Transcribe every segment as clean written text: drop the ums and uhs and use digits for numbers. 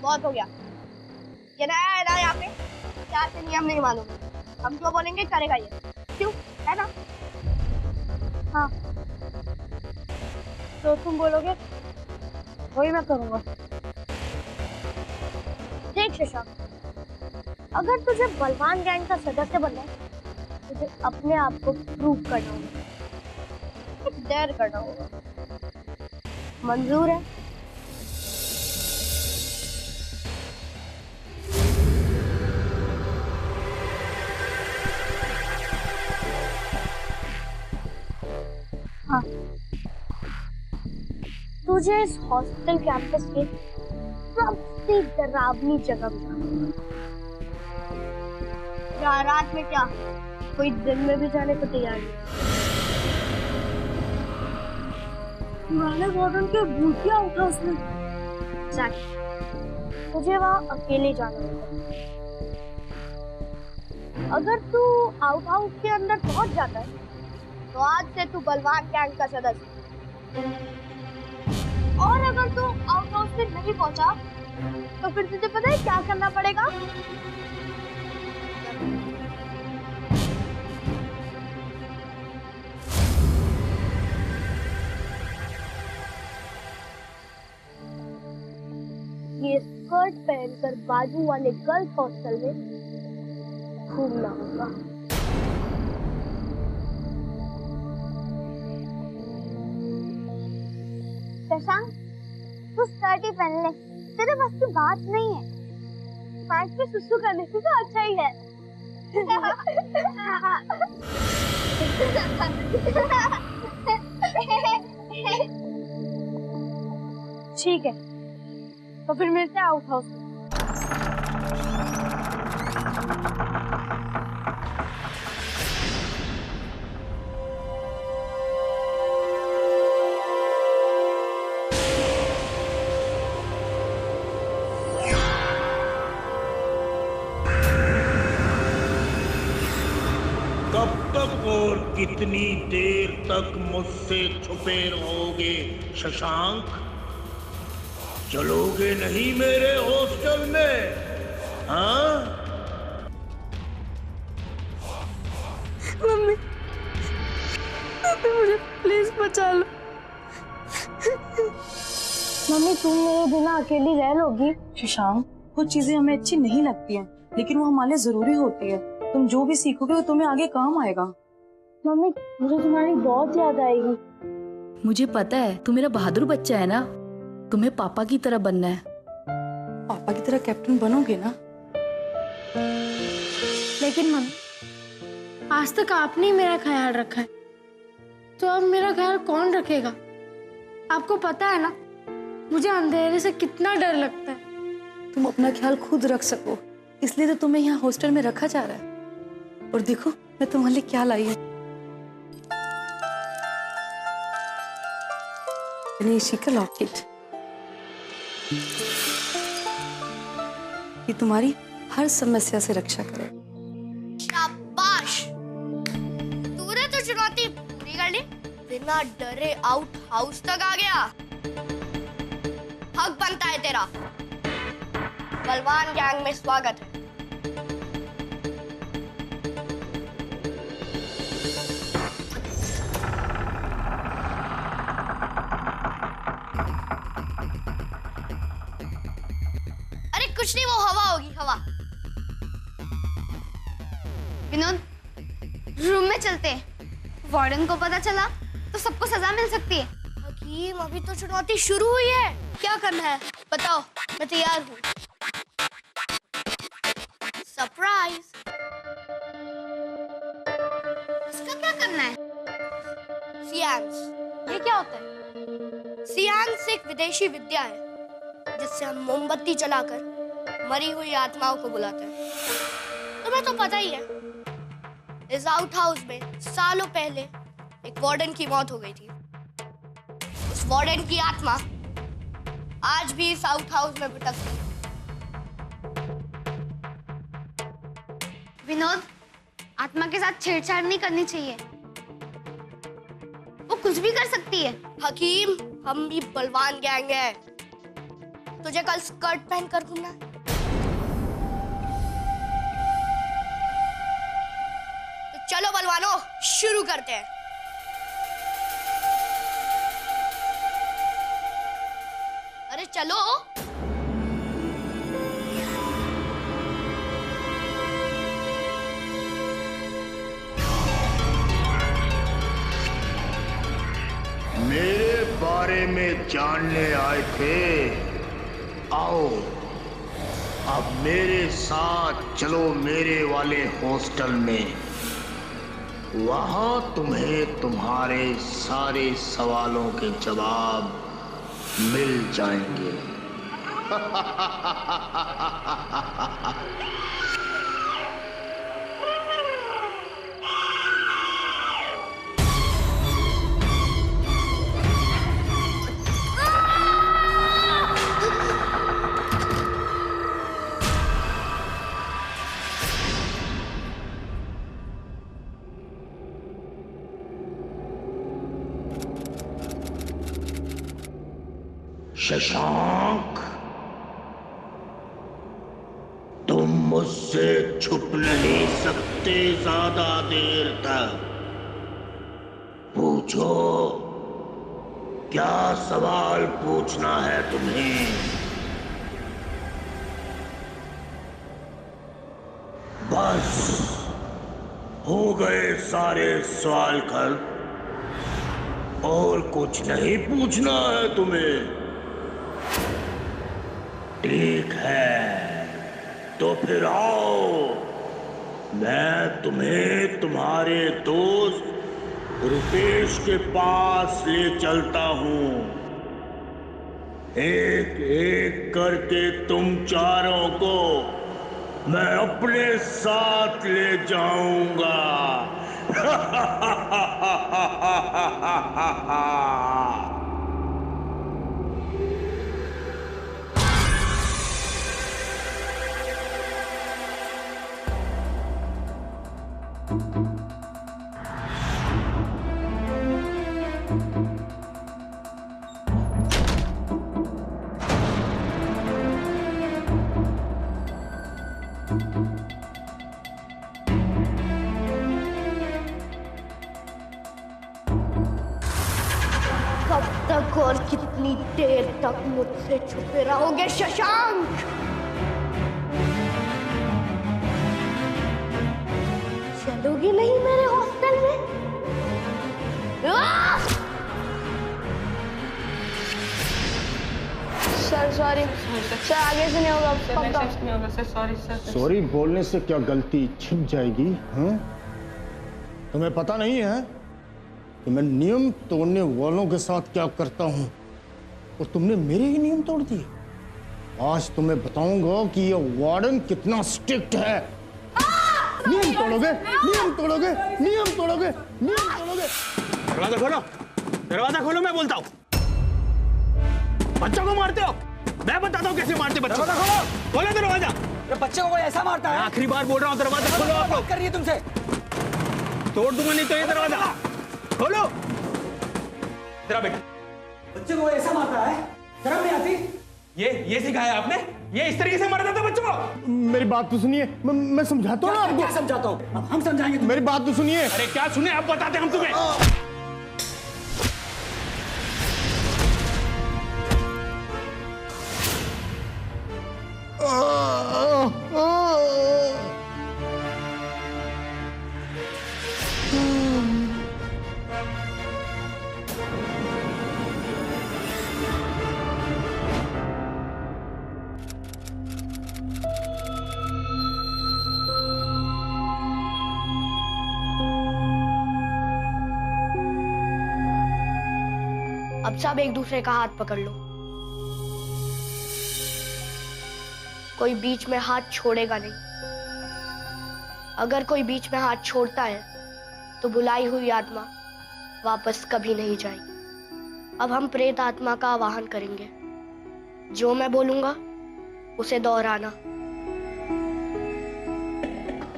बहुत हो गया। ये नया है ना यहाँ पे, प्यार से नियम नहीं मालूम। हम जो बोलेंगे करेगा ये, क्यों है ना? हाँ, जो तुम बोलोगे वही मैं करूँगा। देख शशांक, अगर तुझे बलवान गैंग का सदस्य बनना है, तुझे अपने आप को प्रूव करना होगा, डेयर करना होगा। मंजूर है? हाँ, तुझे इस हॉस्टल कैंपस के सबसे डरावनी जगह पे जाना। क्या रात में क्या, कोई दिन में भी जाने को तैयार नहीं। पुराने वार्डन के भूतिया उठा उसने। तुझे वहाँ अकेले जाना होगा। अगर तू आउट हाउस के अंदर पहुंच जाता है तो आज से तू बलवान गैंग का सदस्य। और अगर तू आउट हाउस से नहीं पहुंचा तो फिर तुझे पता है क्या करना पड़ेगा? ये स्कर्ट पहनकर बाजू वाले गर्ल्स हॉस्टल में घूमना होगा। शशांक, तू स्कर्ट ही पहन ले, तेरे बस की बात नहीं है। पैंट पे सुसु करने से तो अच्छा ही है। ठीक है, तो फिर मिलते हैं आउट हाउस में। कब तक और कितनी देर तक मुझसे छुपे रहोगे शशांक? चलोगे नहीं मेरे हॉस्टल में? हाँ? मम्मी, मुझे प्लीज बचा लो। मम्मी, तुम मेरे बिना अकेली रह लोगी? शशांक, कुछ चीजें हमें अच्छी नहीं लगती हैं, लेकिन वो हमारे लिए जरूरी होती है। तुम जो भी सीखोगे वो तुम्हें आगे काम आएगा। मम्मी, मुझे तुम्हारी बहुत याद आएगी। मुझे पता है तू मेरा बहादुर बच्चा है ना, तुम्हें पापा की तरह बनना है। पापा की तरह कैप्टन बनोगे ना? लेकिन मम्मी, आज तक आपने ही मेरा ख्याल रखा है, तो अब मेरा ख्याल कौन रखेगा? आपको पता है ना मुझे अंधेरे से कितना डर लगता है। तुम अपना ख्याल खुद रख सको, इसलिए तो तुम्हें यहाँ हॉस्टल में रखा जा रहा है। और देखो मैं तुम्हारे लिए क्या लाई हूँ। गणेशी का लॉकेट, ये तुम्हारी हर समस्या से रक्षा करे। शाबाश, तूने तो चुनौती पूरी कर ली, बिना डरे आउट हाउस तक आ गया। हक बनता है तेरा। बलवान गैंग में स्वागत है। अरे कुछ नहीं, वो हवा होगी, हवा। विनोद, रूम में चलते हैं। वार्डन को पता चला तो सबको सजा मिल सकती है। हकीम, अभी तो चुनौती शुरू हुई है। क्या करना है बताओ, मैं तैयार हूँ। सरप्राइज। इसका क्या करना है? सियांस। ये क्या होता है? सियांस एक विदेशी विद्या है जिससे हम मोमबत्ती जलाकर मरी हुई आत्माओं को बुलाते हैं। तुम्हें तो पता ही है, इस आउट हाउस में सालों पहले एक वार्डन की मौत हो गई थी। उस वार्डन की आत्मा आज भी इस आउट हाउस में भटकती है। विनोद, आत्मा के साथ छेड़छाड़ नहीं करनी चाहिए, वो कुछ भी कर सकती है। हकीम, हम भी बलवान गैंग है, तुझे कल स्कर्ट पहनकर घूमना है? तो चलो बलवानों, शुरू करते हैं। अरे चलो। मेरे बारे में जानने आए थे? आओ, अब मेरे साथ चलो मेरे वाले हॉस्टल में। वहां तुम्हें तुम्हारे सारे सवालों के जवाब मिल जाएंगे। शशांक, तुम मुझसे छुप नहीं सकते ज्यादा देर तक। पूछो, क्या सवाल पूछना है तुम्हें? बस हो गए सारे सवाल खत्म? और कुछ नहीं पूछना है तुम्हें? ठीक है, तो फिर आओ, मैं तुम्हें तुम्हारे दोस्त रुपेश के पास ले चलता हूं। एक एक करके तुम चारों को मैं अपने साथ ले जाऊंगा। कब तक और कितनी देर तक मुझसे छुपे रहोगे शशांक? चलोगी नहीं मेरे हॉस्टल में? सर सॉरी सर, आगे से नहीं होगा। पक्का। सॉरी बोलने से क्या गलती छिप जाएगी? हाँ, तुम्हें पता नहीं है कि मैं नियम तोड़ने वालों के साथ क्या करता हूं, और तुमने मेरे ही नियम तोड़ दिए। आज तुम्हें बताऊंगा कि ये वार्डन कितना स्ट्रिक्ट है। नियम तोड़ोगे, नियम तोड़ोगे, नियम तोड़ोगे, नियम तोड़ोगे। दरवाजा खोलो, दरवाजा खोलो, मैं बोलता हूँ। बच्चों को मारते हो? मैं बताता हूँ कैसे मारते बच्चों। दरवाजा खोलो, खोलो दरवाजा। बच्चे को कोई ऐसा मारता है? आखिरी बार बोल रहा हूँ, दरवाजा खोलो। आप लोग कर रही है तुमसे? तोड़ दूंगा नहीं तो ये दरवाजा खोलो। तेरा बेटा बच्चे को ऐसा मारता है? शर्म नहीं आती? ये सिखाया आपने? ये इस तरीके से मारता था बच्चों को? मेरी बात तो सुनिए, मैं समझाता हूँ ना आपको। क्या समझाता हूँ? अब हम समझाएंगे। मेरी बात तो सुनिए। अरे क्या सुने, आप बताते हम तुम्हें। अब सब एक दूसरे का हाथ पकड़ लो। कोई बीच में हाथ छोड़ेगा नहीं। अगर कोई बीच में हाथ छोड़ता है तो बुलाई हुई आत्मा वापस कभी नहीं जाएगी। अब हम प्रेत आत्मा का आवाहन करेंगे। जो मैं बोलूंगा उसे दोहराना।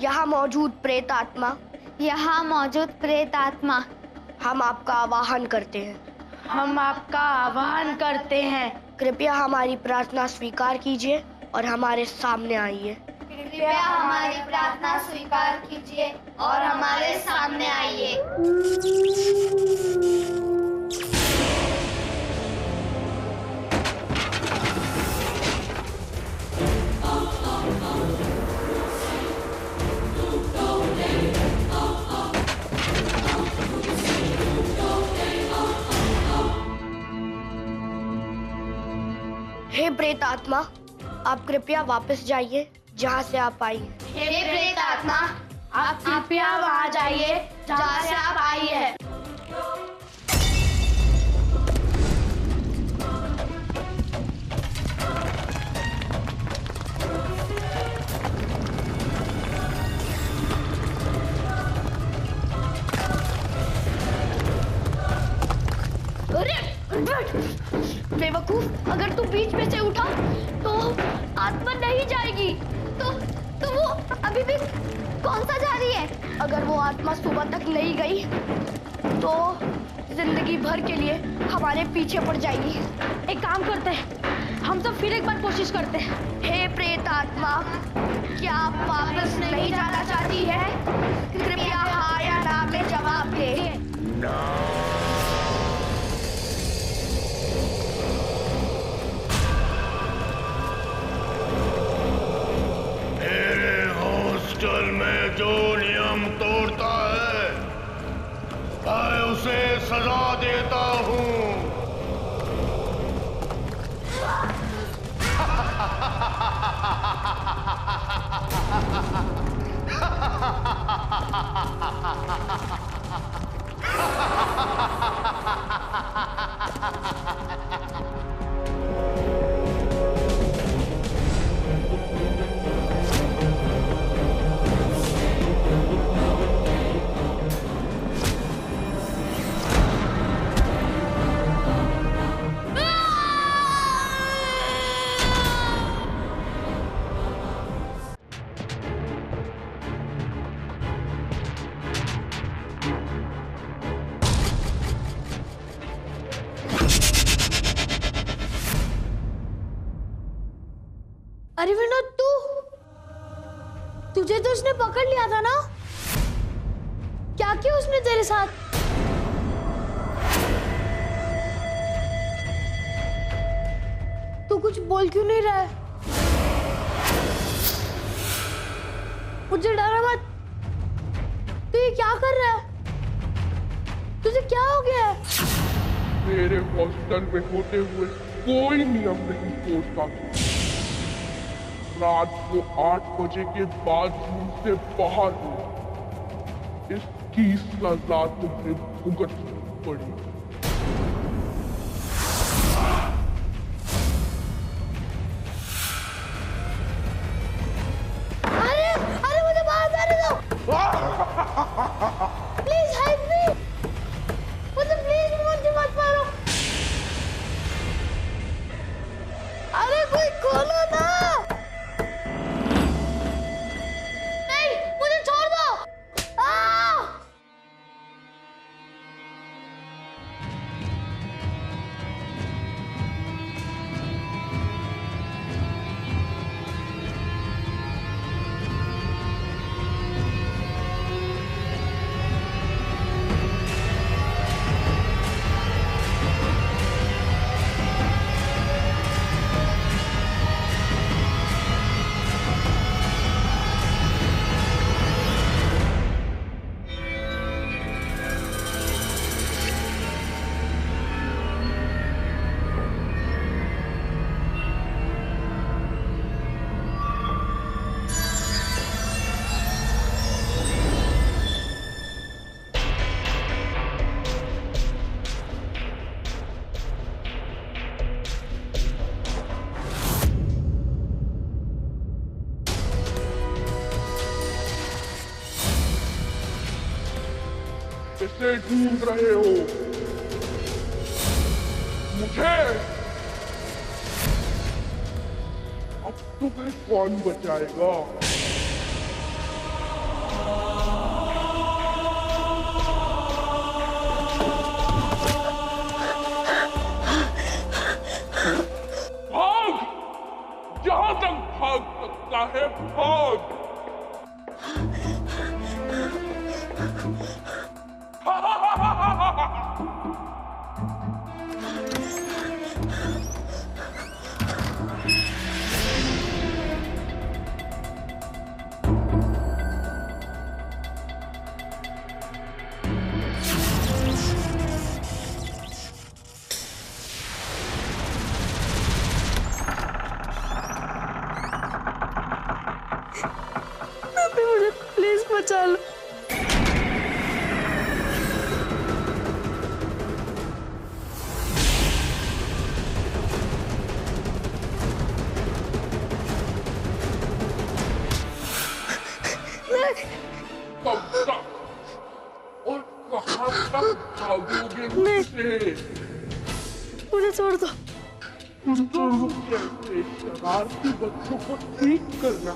यहाँ मौजूद प्रेत आत्मा, यहाँ मौजूद प्रेत आत्मा, हम आपका आवाहन करते हैं। हम आपका आह्वान करते हैं। कृपया हमारी प्रार्थना स्वीकार कीजिए और हमारे सामने आइए। कृपया हमारी प्रार्थना स्वीकार कीजिए और हमारे सामने आइए। हे प्रेत आत्मा, आप कृपया वापस जाइए जहाँ से आप आई। हे प्रेत आत्मा, आप कृपया वहाँ जाइए जहाँ से आप आई है। बेवकूफ, अगर तू बीच में से उठा तो आत्मा नहीं जाएगी। तो वो अभी भी कौन सा जा रही है? अगर वो आत्मा सुबह तक नहीं गई तो जिंदगी भर के लिए हमारे पीछे पड़ जाएगी। एक काम करते हैं, हम सब फिर एक बार कोशिश करते हैं। हे प्रेत आत्मा, क्या आप वापस नहीं जाना चाहती है? कृपया हाँ या ना में जवाब दे। हॉस्टल में जो नियम तोड़ता है मैं उसे सजा देता हूँ। अरे विनोद, तुझे तो उसने पकड़ लिया था ना? क्या किया उसने तेरे साथ? तू कुछ बोल क्यों नहीं रहा है? मुझे डरा मत। तू ये क्या कर रहा है? तुझे क्या हो गया है? मेरे हॉस्टल में होते हुए कोई नियम नहीं तोड़ता। रात को 8 बजे के बाद रूम से बाहर हो, इसकी सजा तुम्हें भुगतनी पड़ेगी। अरे मुझे बाहर जाने दो। Please help me. मुझे मत मारो। अरे कोई खोलो ना। किसे ढूंढ रहे हो? मुझे? अब तुम्हें कौन बचाएगा? मुझे प्लीज बचा लो। कब तक और कहाँ तक भागोगे मुझसे? मुझे छोड़ दो। जैसे शरारती बच्चों को ठीक करना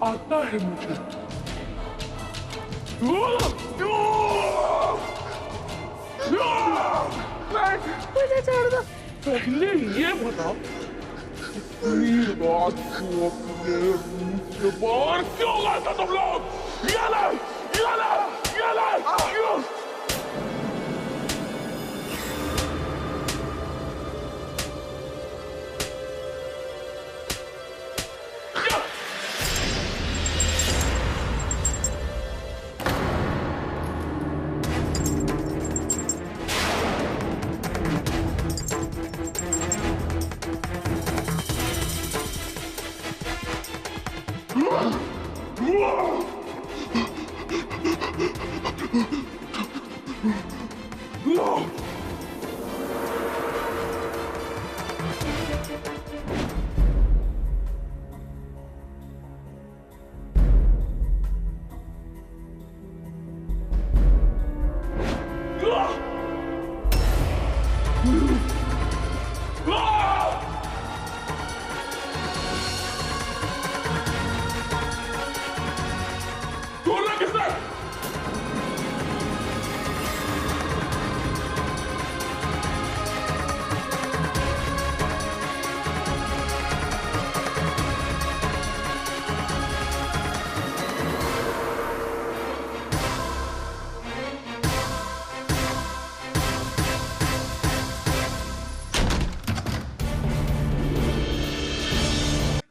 आता है मुझे। मुझे छोड़ दो। पहले ये बताओ, इतनी रात को अपने रूम से बाहर क्यों गए थे तुम लोग? ये ले!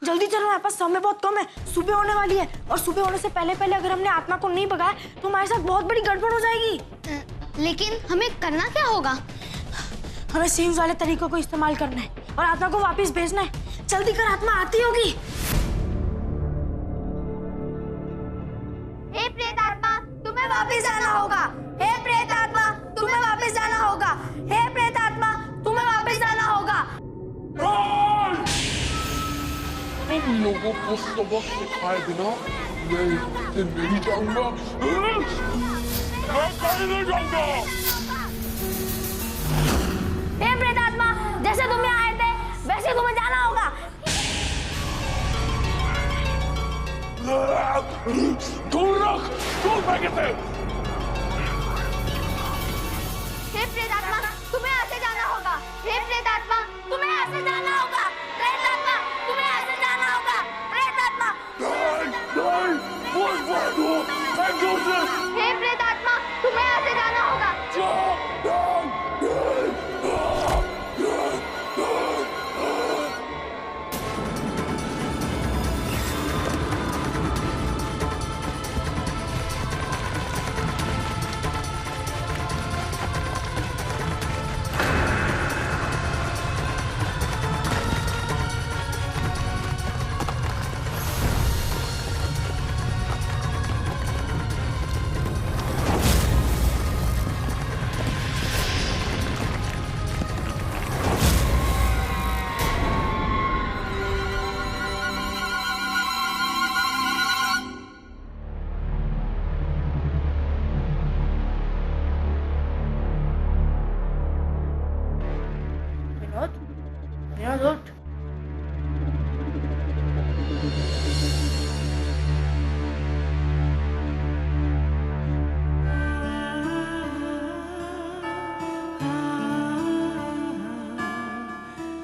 जल्दी चलो, हमारे पास समय बहुत कम है। सुबह होने वाली है और सुबह होने से पहले पहले अगर हमने आत्मा को नहीं भगाया तो हमारे साथ बहुत बड़ी गड़बड़ हो जाएगी। लेकिन हमें करना क्या होगा? हमें सीन्स वाले तरीकों को इस्तेमाल करना है और आत्मा को वापस भेजना है। जल्दी कर, आत्मा आती होगी। हे प्रेत आत्मा, तुम्हें वापस जाना होगा। हे प्रेत आत्मा, तुम्हें वापस जाना होगा। हे प्रेत आत्मा, तुम्हें वापस जाना होगा। तुम लोगों को सबक सिखाए बिना मैं इससे नहीं जाऊंगा। मैं कहीं नहीं जाऊंगा। हे प्रेत आत्मा, जैसे तुम यहाँ आए थे वैसे तुम्हें जाना होगा। दूर रख, दूर फेंके थे। हे प्रेत आत्मा, तुम्हें यहाँ से जाना होगा। हे प्रेत आत्मा, तुम्हें यहाँ से जाना होगा। प्रेत आत्मा, तुम्हें यहाँ से जाना होगा। प्रेत आत्मा, हे प्रेत आत्मा, तुम्हें यहाँ से जाना होगा।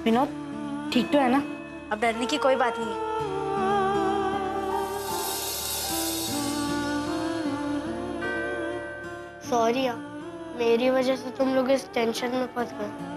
विनोद, ठीक तो है ना? अब डरने की कोई बात नहीं है। सॉरी यार, मेरी वजह से तुम लोग इस टेंशन में फंस गए।